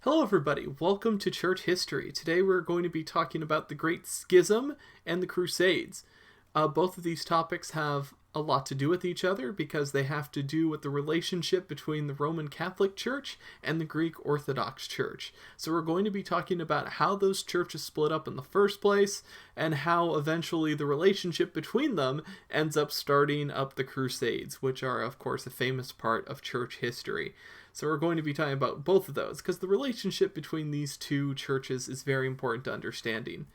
Hello, everybody. Welcome to Church History. Today we're going to be talking about the Great Schism and the Crusades. Both of these topics have a lot to do with each other because they have to do with the relationship between the Roman Catholic Church and the Greek Orthodox Church. So we're going to be talking about how those churches split up in the first place and how eventually the relationship between them ends up starting up the Crusades, which are, of course, a famous part of church history. So we're going to be talking about both of those because the relationship between these two churches is very important to understanding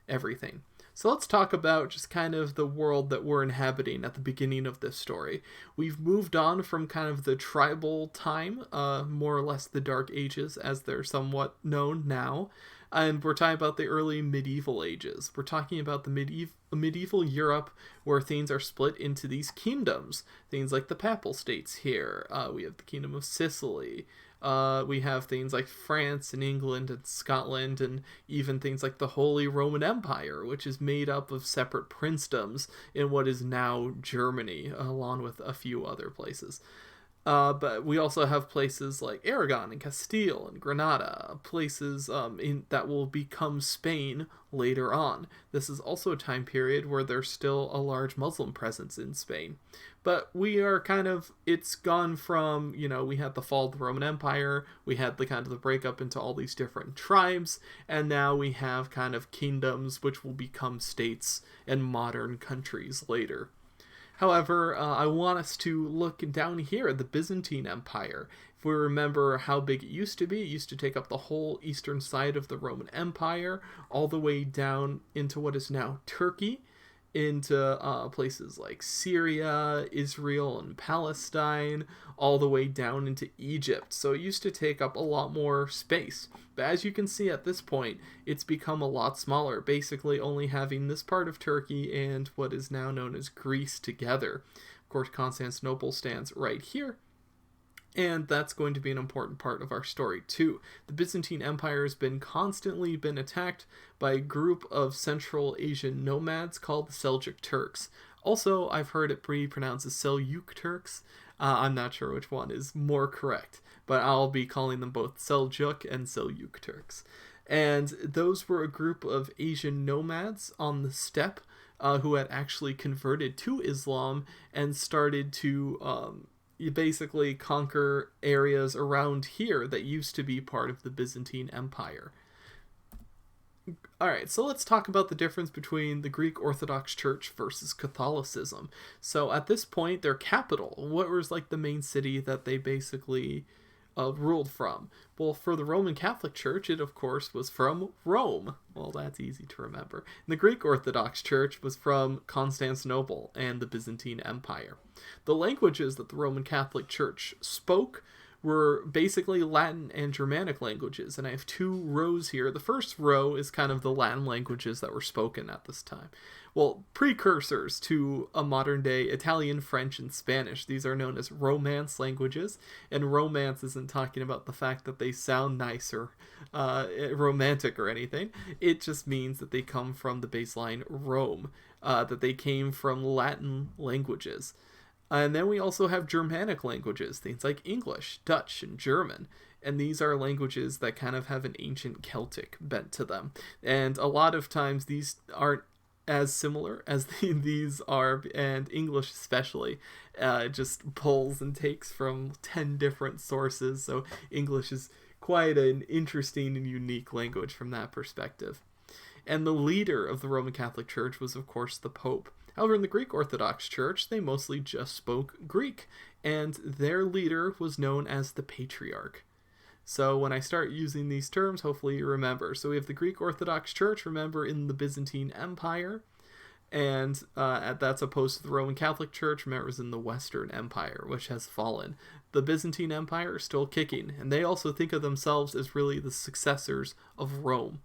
everything. So let's talk about just kind of the world that we're inhabiting at the beginning of this story. We've moved on from kind of the tribal time, more or less the Dark Ages as they're somewhat known now, and we're talking about the early medieval ages. We're talking about the medieval Europe where things are split into these kingdoms. Things like the Papal States here. We have the Kingdom of Sicily. We have things like France and England and Scotland, and even things like the Holy Roman Empire, which is made up of separate princedoms in what is now Germany, along with a few other places. But we also have places like Aragon and Castile and Granada, places that will become Spain later on. This is also a time period where there's still a large Muslim presence in Spain. But we are it's gone from, we had the fall of the Roman Empire, we had the kind of the breakup into all these different tribes, and now we have kind of kingdoms which will become states and modern countries later. However, I want us to look down here at the Byzantine Empire. If we remember how big it used to be, it used to take up the whole eastern side of the Roman Empire, all the way down into what is now Turkey, into places like Syria, Israel, and Palestine, all the way down into Egypt. So it used to take up a lot more space. But as you can see at this point, it's become a lot smaller, basically only having this part of Turkey and what is now known as Greece together. Of course, Constantinople stands right here, and that's going to be an important part of our story too. The Byzantine Empire has constantly been attacked by a group of Central Asian nomads called the Seljuk Turks. Also, I've heard it pronounced as Seljuk Turks. I'm not sure which one is more correct, but I'll be calling them both Seljuk and Seljuk Turks. And those were a group of Asian nomads on the steppe who had actually converted to Islam and started to you basically conquer areas around here that used to be part of the Byzantine Empire. Alright, so let's talk about the difference between the Greek Orthodox Church versus Catholicism. So at this point, their capital, what was like the main city that they basically ruled from? Well, for the Roman Catholic Church, it of course was from Rome. Well, that's easy to remember. And the Greek Orthodox Church was from Constantinople and the Byzantine Empire. The languages that the Roman Catholic Church spoke were basically Latin and Germanic languages, and I have two rows here. The first row is kind of the Latin languages that were spoken at this time. Well, precursors to a modern day Italian, French, and Spanish. These are known as Romance languages, and Romance isn't talking about the fact that they sound nice or romantic or anything. It just means that they come from the baseline Rome, that they came from Latin languages. And then we also have Germanic languages, things like English, Dutch, and German. And these are languages that kind of have an ancient Celtic bent to them. And a lot of times these aren't as similar as these are, and English especially just pulls and takes from 10 different sources. So English is quite an interesting and unique language from that perspective. And the leader of the Roman Catholic Church was, of course, the Pope. However, in the Greek Orthodox Church, they mostly just spoke Greek, and their leader was known as the Patriarch. So when I start using these terms, hopefully you remember. So we have the Greek Orthodox Church, remember, in the Byzantine Empire, and that's opposed to the Roman Catholic Church, remember, it was in the Western Empire, which has fallen. The Byzantine Empire is still kicking, and they also think of themselves as really the successors of Rome.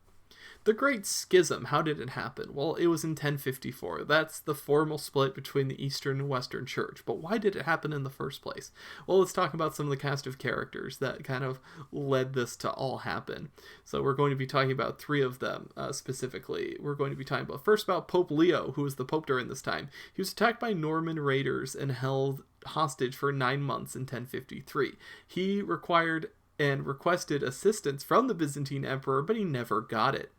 The Great Schism, how did it happen? Well, it was in 1054. That's the formal split between the Eastern and Western Church. But why did it happen in the first place? Well, let's talk about some of the cast of characters that kind of led this to all happen. So we're going to be talking about three of them specifically. We're going to be talking first about Pope Leo, who was the Pope during this time. He was attacked by Norman raiders and held hostage for 9 months in 1053. He required and requested assistance from the Byzantine emperor, but he never got it.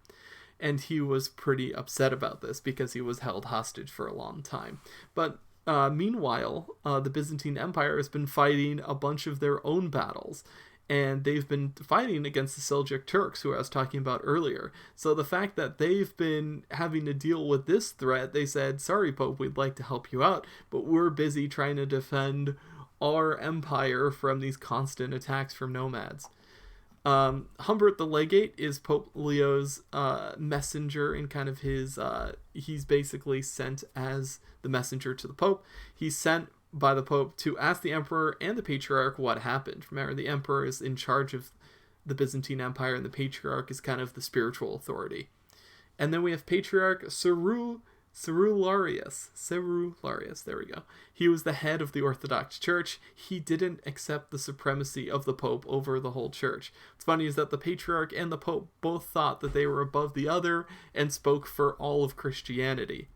And he was pretty upset about this because he was held hostage for a long time. But meanwhile, the Byzantine Empire has been fighting a bunch of their own battles. And they've been fighting against the Seljuk Turks, who I was talking about earlier. So the fact that they've been having to deal with this threat, they said, sorry, Pope, we'd like to help you out, but we're busy trying to defend our empire from these constant attacks from nomads. Humbert the Legate is Pope Leo's messenger in kind of his... he's basically sent as the messenger to the Pope. He's sent by the Pope to ask the Emperor and the Patriarch what happened. Remember, the Emperor is in charge of the Byzantine Empire, and the Patriarch is kind of the spiritual authority. And then we have Patriarch Cerularius, there we go. He was the head of the Orthodox Church. He didn't accept the supremacy of the Pope over the whole Church. What's funny is that the Patriarch and the Pope both thought that they were above the other and spoke for all of Christianity.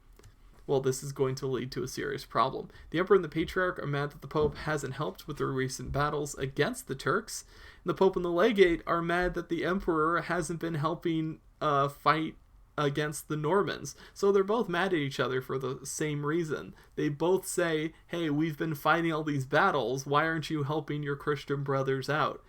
Well, this is going to lead to a serious problem. The Emperor and the Patriarch are mad that the Pope hasn't helped with their recent battles against the Turks. And the Pope and the Legate are mad that the Emperor hasn't been helping fight against the Normans. So they're both mad at each other for the same reason. They both say, hey, we've been fighting all these battles. Why aren't you helping your Christian brothers out?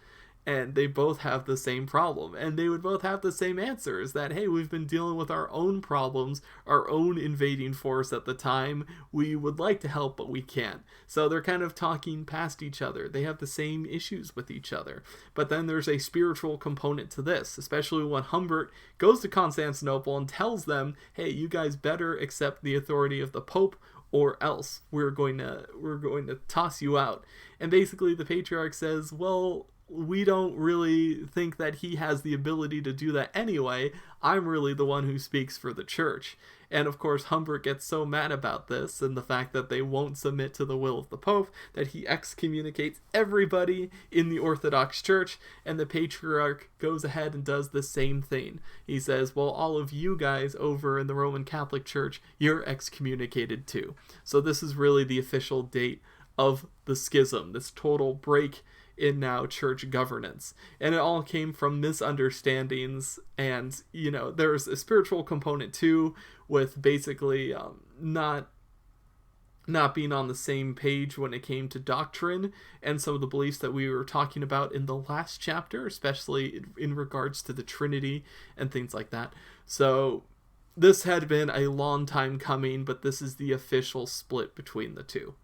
And they both have the same problem. And they would both have the same answers that, hey, we've been dealing with our own problems, our own invading force at the time. We would like to help, but we can't. So they're kind of talking past each other. They have the same issues with each other. But then there's a spiritual component to this, especially when Humbert goes to Constantinople and tells them, hey, you guys better accept the authority of the Pope, or else we're going to toss you out. And basically the Patriarch says, well, we don't really think that he has the ability to do that anyway. I'm really the one who speaks for the Church. And of course, Humbert gets so mad about this and the fact that they won't submit to the will of the Pope that he excommunicates everybody in the Orthodox Church, and the Patriarch goes ahead and does the same thing. He says, well, all of you guys over in the Roman Catholic Church, you're excommunicated too. So this is really the official date of the schism, this total break in now church governance. And it all came from misunderstandings, and there's a spiritual component too, with basically not being on the same page when it came to doctrine and some of the beliefs that we were talking about in the last chapter, especially in regards to the Trinity and things like that. So this had been a long time coming, but this is the official split between the two.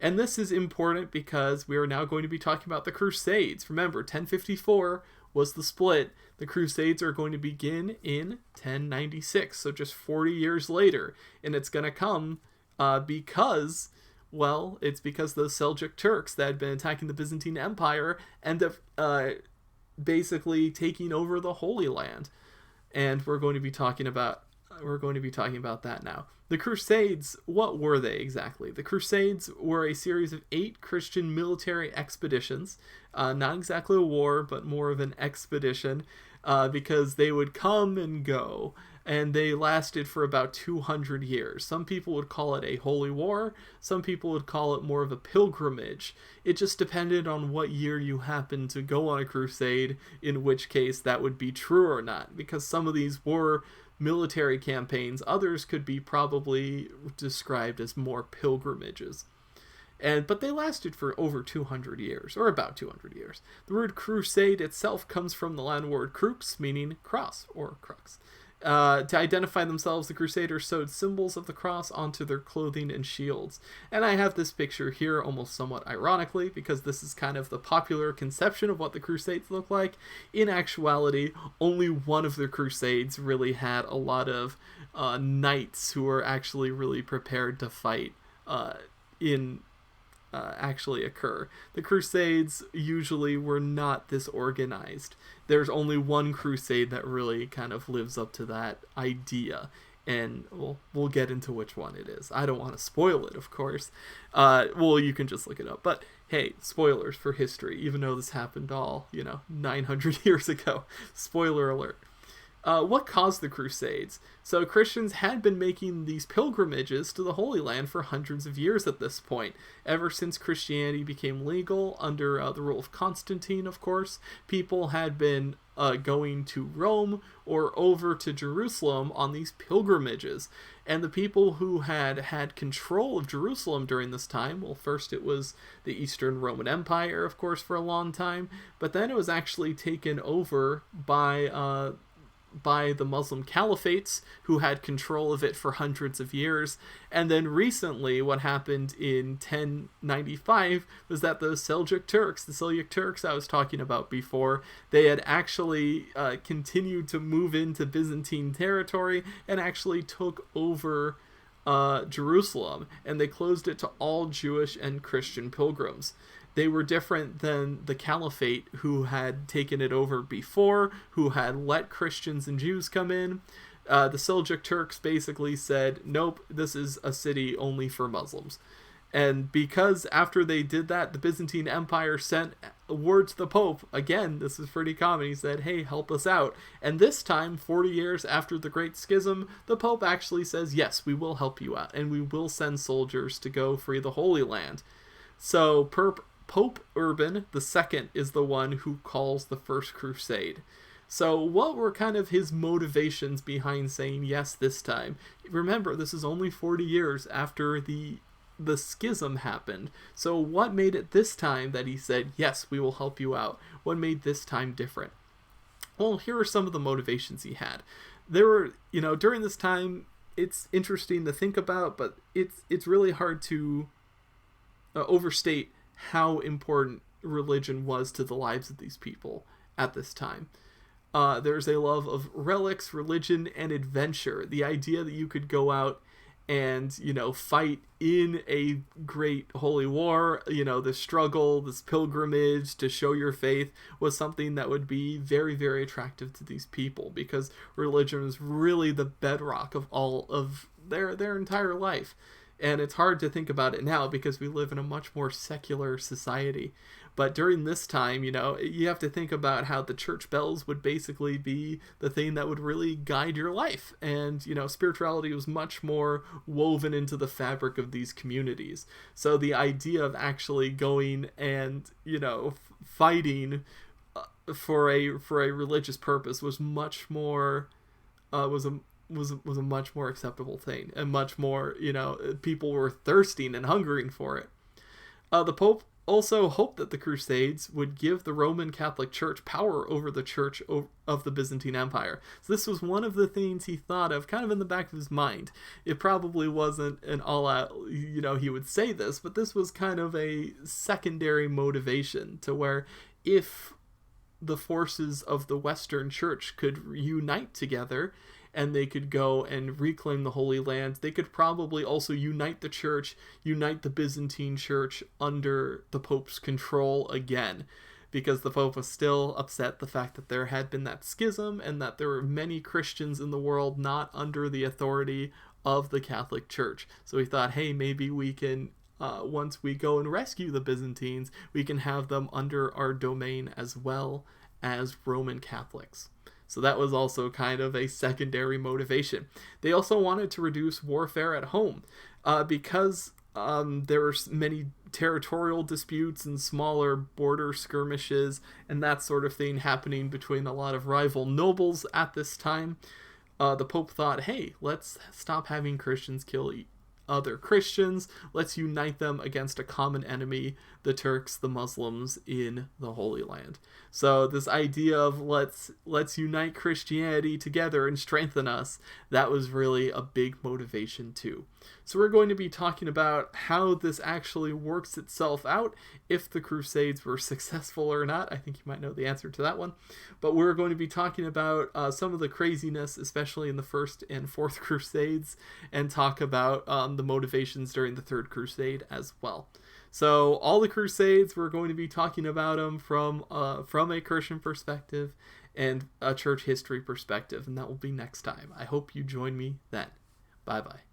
And this is important because we are now going to be talking about the Crusades. Remember, 1054 was the split. The Crusades are going to begin in 1096, so just 40 years later. And it's going to come because the Seljuk Turks that had been attacking the Byzantine Empire end up basically taking over the Holy Land. And we're going to be talking about that now. The Crusades, what were they exactly? The Crusades were a series of 8 Christian military expeditions, not exactly a war, but more of an expedition, because they would come and go, and they lasted for about 200 years. Some people would call it a holy war, some people would call it more of a pilgrimage. It just depended on what year you happened to go on a crusade, in which case that would be true or not, because some of these were military campaigns, others could be probably described as more pilgrimages. But they lasted for over 200 years, or about 200 years. The word crusade itself comes from the Latin word crux, meaning cross, or crux. To identify themselves, the Crusaders sewed symbols of the cross onto their clothing and shields. And I have this picture here almost somewhat ironically, because this is kind of the popular conception of what the Crusades look like. In actuality, only one of the Crusades really had a lot of knights who were actually really prepared to fight actually occur. The Crusades usually were not this organized. There's only one crusade that really kind of lives up to that idea, and we'll get into which one it is. I don't want to spoil it, of course. You can just look it up, but hey, spoilers for history, even though this happened all 900 years ago. Spoiler alert. What caused the Crusades? So Christians had been making these pilgrimages to the Holy Land for hundreds of years at this point. Ever since Christianity became legal under the rule of Constantine, of course, people had been going to Rome or over to Jerusalem on these pilgrimages. And the people who had control of Jerusalem during this time, well, first it was the Eastern Roman Empire, of course, for a long time, but then it was actually taken over by the Muslim caliphates, who had control of it for hundreds of years. And then recently, what happened in 1095 was that the Seljuk Turks I was talking about before, they had actually continued to move into Byzantine territory and actually took over Jerusalem, and they closed it to all Jewish and Christian pilgrims. They were different than the Caliphate, who had taken it over before, who had let Christians and Jews come in. The Seljuk Turks basically said, nope, this is a city only for Muslims. And because after they did that, the Byzantine Empire sent word to the Pope. Again, this is pretty common. He said, hey, help us out. And this time, 40 years after the Great Schism, the Pope actually says, yes, we will help you out, and we will send soldiers to go free the Holy Land. So Pope Urban II is the one who calls the First Crusade. So what were kind of his motivations behind saying yes this time? Remember, this is only 40 years after the schism happened. So what made it this time that he said, yes, we will help you out? What made this time different? Well, here are some of the motivations he had. There were, during this time, it's interesting to think about, but it's really hard to overstate how important religion was to the lives of these people at this time. There's a love of relics, religion, and adventure. The idea that you could go out and, fight in a great holy war, the struggle, this pilgrimage to show your faith was something that would be very, very attractive to these people, because religion was really the bedrock of all of their entire life. And it's hard to think about it now because we live in a much more secular society. But during this time, you have to think about how the church bells would basically be the thing that would really guide your life. And, spirituality was much more woven into the fabric of these communities. So the idea of actually going and, fighting for a religious purpose was much more, was a much more acceptable thing, and much more, people were thirsting and hungering for it. The Pope also hoped that the Crusades would give the Roman Catholic Church power over the Church of the Byzantine Empire. So this was one of the things he thought of kind of in the back of his mind. It probably wasn't an all-out, he would say this, but this was kind of a secondary motivation to where if the forces of the Western Church could unite together and they could go and reclaim the Holy Land, they could probably also unite the church, unite the Byzantine Church under the Pope's control again, because the Pope was still upset the fact that there had been that schism and that there were many Christians in the world not under the authority of the Catholic Church. So he thought, hey, maybe we can, once we go and rescue the Byzantines, we can have them under our domain as well as Roman Catholics. So that was also kind of a secondary motivation. They also wanted to reduce warfare at home because there were many territorial disputes and smaller border skirmishes and that sort of thing happening between a lot of rival nobles at this time. The Pope thought, hey, let's stop having Christians kill other Christians. Let's unite them against a common enemy, the Turks, the Muslims in the Holy Land. So this idea of let's unite Christianity together and strengthen us, that was really a big motivation too. So we're going to be talking about how this actually works itself out, if the Crusades were successful or not. I think you might know the answer to that one. But we're going to be talking about some of the craziness, especially in the First and Fourth Crusades, and talk about the motivations during the Third Crusade as well. So all the Crusades, we're going to be talking about them from a Christian perspective and a church history perspective, and that will be next time. I hope you join me then. Bye-bye.